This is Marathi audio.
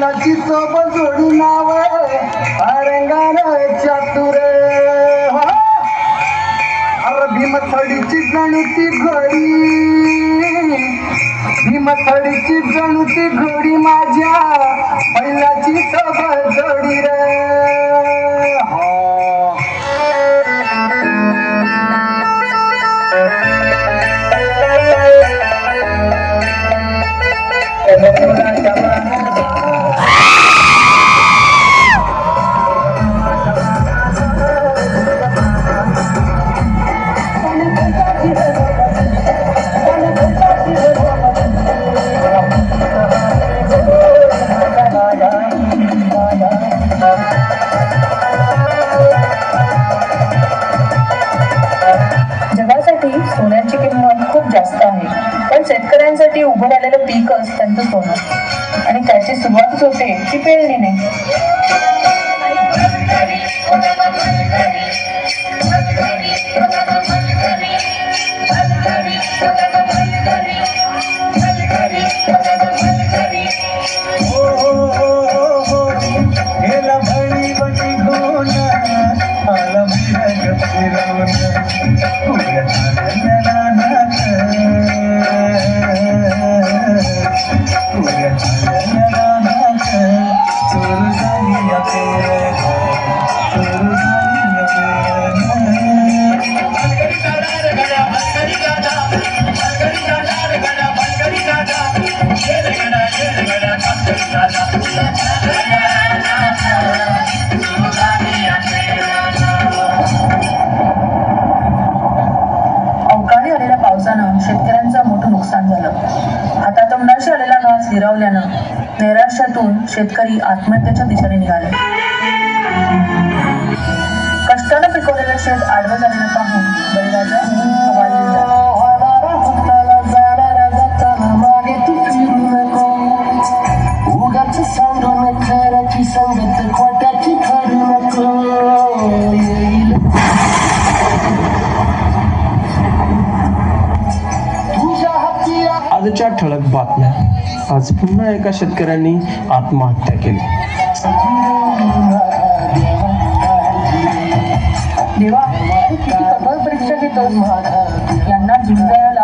बैलाची सोबत जोडी नाव रंगान चातुर अरे भीमथडीची जणूती घोडी भीमथडीची जणूती घोडी माझ्या बैलाची सोबत जोडी रे जगासाठी सोन्याची किंमत खूप जास्त आहे, पण शेतकऱ्यांसाठी उभं राहिलेलं पीकच त्यांचं सोनं आणि त्याची सुरुवातच होते ती पेरणीने. अवकाळी आलेल्या पावसानं शेतकऱ्यांचं मोठं नुकसान झालं. हातातोंडाशी आलेला घास हिरावल्यानं नैराश्यातून शेतकरी आत्महत्येच्या दिशेने निघाले. कष्टानं पिकवलेलं शेत आडवं झालेलं पाहून बळीराजा हवालदिल झाला. आजच्या ठळक बातम्या. आज पुन्हा एका शेतकऱ्यांनी आत्महत्या केली. देवा किती कठोर परीक्षा घेतो यांना दीनदयाळ